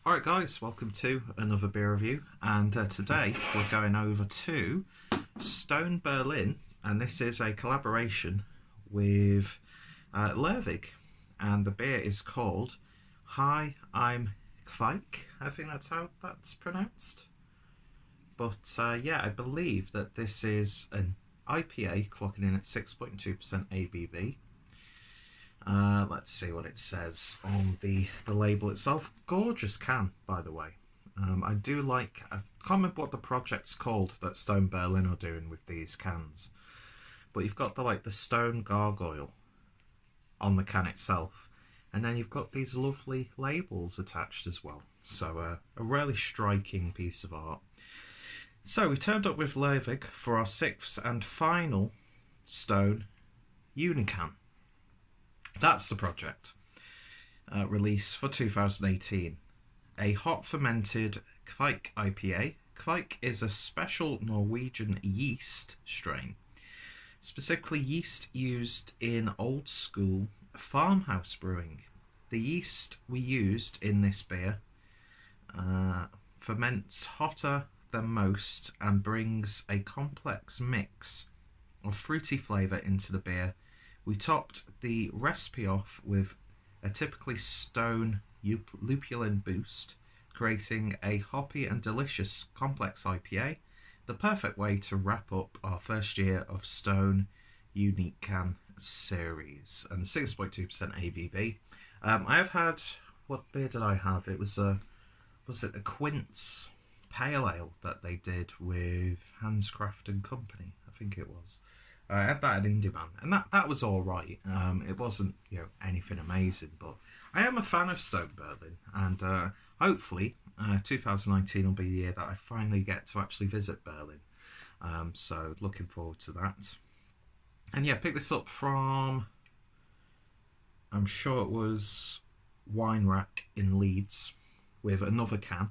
Alright guys, welcome to another beer review, and today we're going over to Stone Berlin, and this is a collaboration with Lervig, and the beer is called Hi, I'm Kveik. I think that's how that's pronounced. But yeah, I believe that this is an IPA clocking in at 6.2% ABV. Let's see what it says on the label itself. Gorgeous can, by the way. I do like, I can't remember what the project's called that Stone Berlin are doing with these cans, but you've got the stone gargoyle on the can itself, and then you've got these lovely labels attached as well. So a really striking piece of art. So we turned up with Lervig for our sixth and final Stone Unican. That's the project. Release for 2018. A hot fermented Kveik IPA. Kveik is a special Norwegian yeast strain. Specifically yeast used in old school farmhouse brewing. The yeast we used in this beer ferments hotter than most and brings a complex mix of fruity flavour into the beer. We topped the recipe off with a typically stone lupulin boost, creating a hoppy and delicious complex IPA, the perfect way to wrap up our first year of Stone Unique Can series, and 6.2% ABV. I have had, what beer did I have? It was it a Quince Pale Ale that they did with Handcraft and Company, I think it was. I had that at Indie Man, and that was all right. It wasn't anything amazing, but I am a fan of Stone Berlin, and hopefully 2019 will be the year that I finally get to actually visit Berlin. So looking forward to that. And yeah, pick this up from, I'm sure it was Wine Rack in Leeds with another can.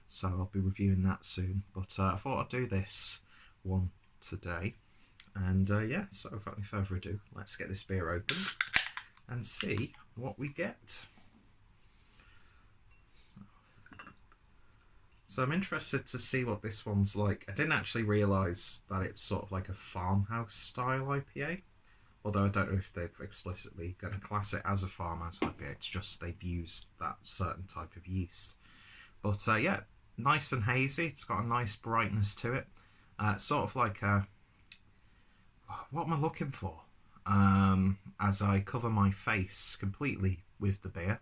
So I'll be reviewing that soon. But I thought I'd do this one today. And yeah, so without any further ado, let's get this beer open and see what we get. So I'm interested to see what this one's like. I didn't actually realise that it's sort of like a farmhouse style IPA. Although I don't know if they're explicitly going to class it as a farmhouse IPA. It's just they've used that certain type of yeast. But yeah, nice and hazy. It's got a nice brightness to it. Sort of like a... What am I looking for? As I cover my face completely with the beer.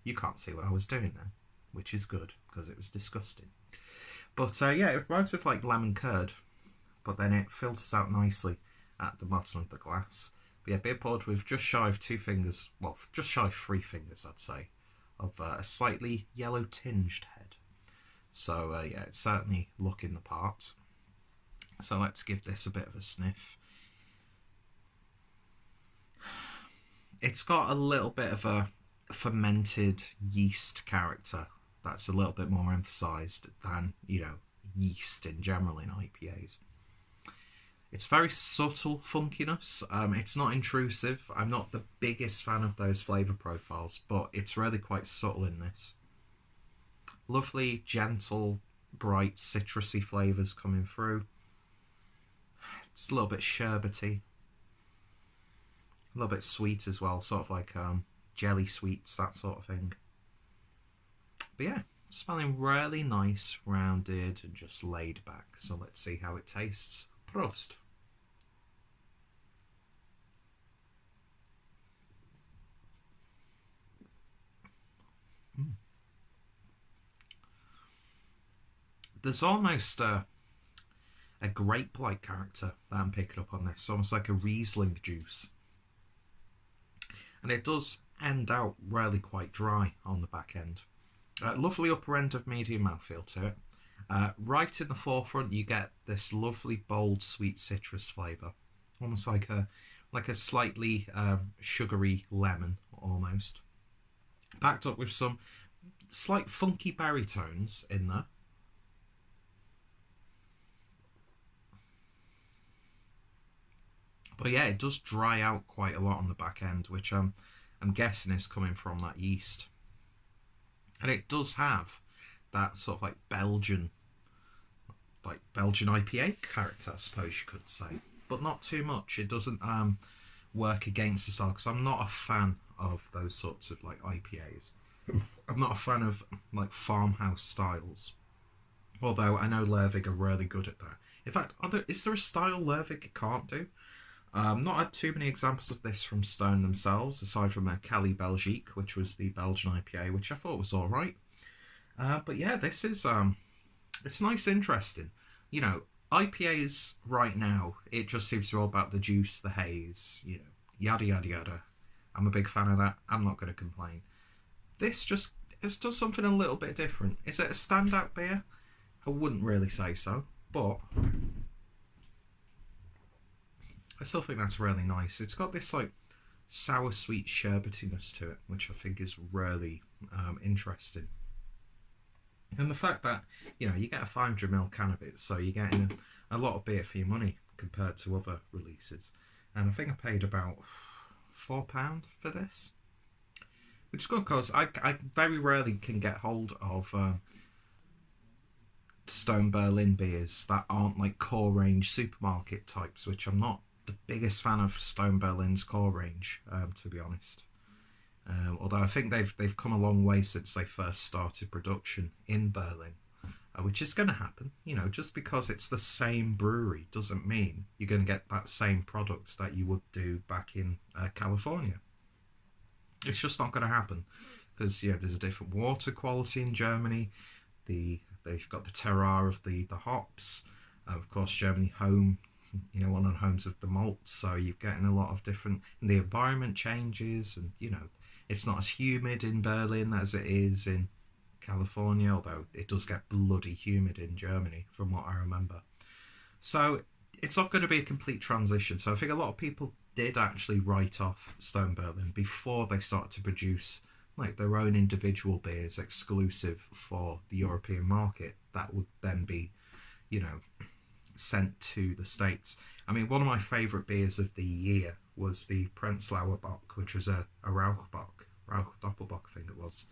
You can't see what I was doing there, which is good, because it was disgusting. But yeah, it reminds me of like lemon curd, but then it filters out nicely at the bottom of the glass. But yeah, beer poured with just shy of 2 fingers, well, just shy of 3 fingers, I'd say, of a slightly yellow tinged head. So yeah, it's certainly looking the part. So let's give this a bit of a sniff. It's got a little bit of a fermented yeast character that's a little bit more emphasised than, yeast in general in IPAs. It's very subtle funkiness. It's not intrusive. I'm not the biggest fan of those flavour profiles, but it's really quite subtle in this. Lovely, gentle, bright, citrusy flavours coming through. It's a little bit sherbety, a little bit sweet as well, sort of like jelly sweets, that sort of thing. But yeah, smelling really nice, rounded, and just laid back. So let's see how it tastes. Prost! There's almost a grape-like character that I'm picking up on this, almost like a Riesling juice. And it does end out really quite dry on the back end. Lovely upper end of medium mouthfeel to it. Right in the forefront you get this lovely bold sweet citrus flavour. Almost like a slightly sugary lemon almost. Backed up with some slight funky berry tones in there. But yeah, it does dry out quite a lot on the back end, which I'm I'm guessing is coming from that yeast. And it does have that sort of like Belgian IPA character, I suppose you could say, but not too much. It doesn't work against the style, because I'm not a fan of those sorts of like IPAs. I'm not a fan of like farmhouse styles, although I know Lervig are really good at that. In fact, is there a style Lervig can't do? Not had too many examples of this from Stone themselves, aside from Cali Belgique, which was the Belgian IPA, which I thought was alright. But yeah, this is it's nice, interesting. You know, IPAs right now, it just seems to be all about the juice, the haze, you know, yada yada yada. I'm a big fan of that. I'm not going to complain. This just, it's does something a little bit different. Is it a standout beer? I wouldn't really say so, but I still think that's really nice. It's got this like sour sweet sherbetiness to it, which I think is really interesting. And the fact that, you know, you get a 500ml can of it, so you're getting a lot of beer for your money compared to other releases. And I think I paid about £4 for this, which is good, because I very rarely can get hold of Stone Berlin beers that aren't like core range supermarket types, which I'm not the biggest fan of Stone Berlin's core range, to be honest. Although I think they've come a long way since they first started production in Berlin, which is going to happen. You know, just because it's the same brewery doesn't mean you're going to get that same product that you would do back in California. It's just not going to happen, because yeah, there's a different water quality in Germany. They've got the terroir of the hops. Of course, Germany home, you know, one of the homes of the malts, so you're getting a lot of different. And the environment changes, and you know, it's not as humid in Berlin as it is in California, although it does get bloody humid in Germany, from what I remember. So it's not going to be a complete transition. So I think a lot of people did actually write off Stone Berlin before they started to produce like their own individual beers exclusive for the European market that would then be, you know, sent to the States. I mean, one of my favourite beers of the year was the Prenzlauer Bock, which was a Rauchbock, Doppelbock, I think it was,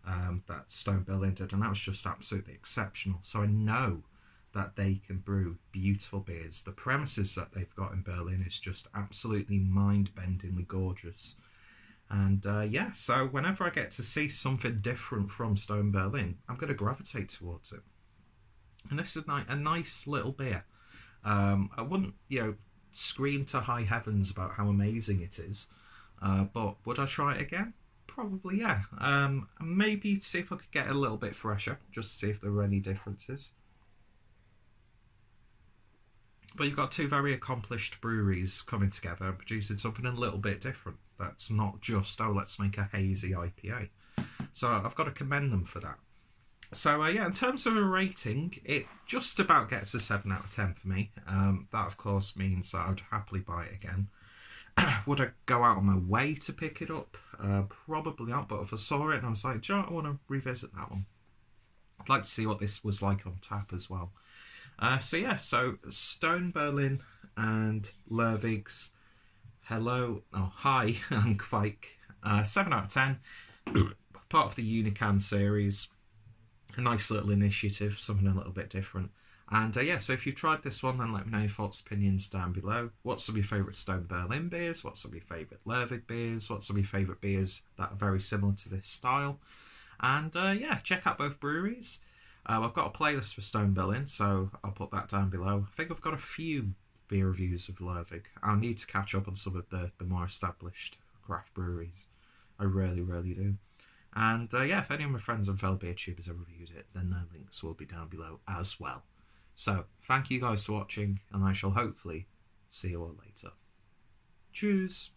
that Stone Berlin did, and that was just absolutely exceptional. So I know that they can brew beautiful beers. The premises that they've got in Berlin is just absolutely mind-bendingly gorgeous. And yeah, so whenever I get to see something different from Stone Berlin, I'm going to gravitate towards it. And this is a nice little beer. I wouldn't, you know, scream to high heavens about how amazing it is, but would I try it again? Probably, yeah. Maybe see if I could get it a little bit fresher, just to see if there were any differences. But you've got two very accomplished breweries coming together and producing something a little bit different. That's not just, oh, let's make a hazy IPA. So I've got to commend them for that. So yeah, in terms of a rating, it just about gets a 7 out of 10 for me. That, of course, means that I'd happily buy it again. Would I go out on my way to pick it up? Probably not, but if I saw it and I was like, I want to revisit that one. I'd like to see what this was like on tap as well. So yeah, so Stone Berlin and Lervig's Hi, I'm Kveik. 7 out of 10. Part of the Unican series. A nice little initiative, something a little bit different. And yeah, so if you've tried this one, then let me know your thoughts, opinions down below. What's some of your favourite Stone Berlin beers? What's some of your favourite Lervig beers? What's some of your favourite beers that are very similar to this style? And yeah, check out both breweries. I've got a playlist for Stone Berlin, so I'll put that down below. I think I've got a few beer reviews of Lervig. I'll need to catch up on some of the more established craft breweries. I really, really do. And yeah, if any of my friends and fellow beer tubers have reviewed it, then their links will be down below as well. So, thank you guys for watching, and I shall hopefully see you all later. Cheers!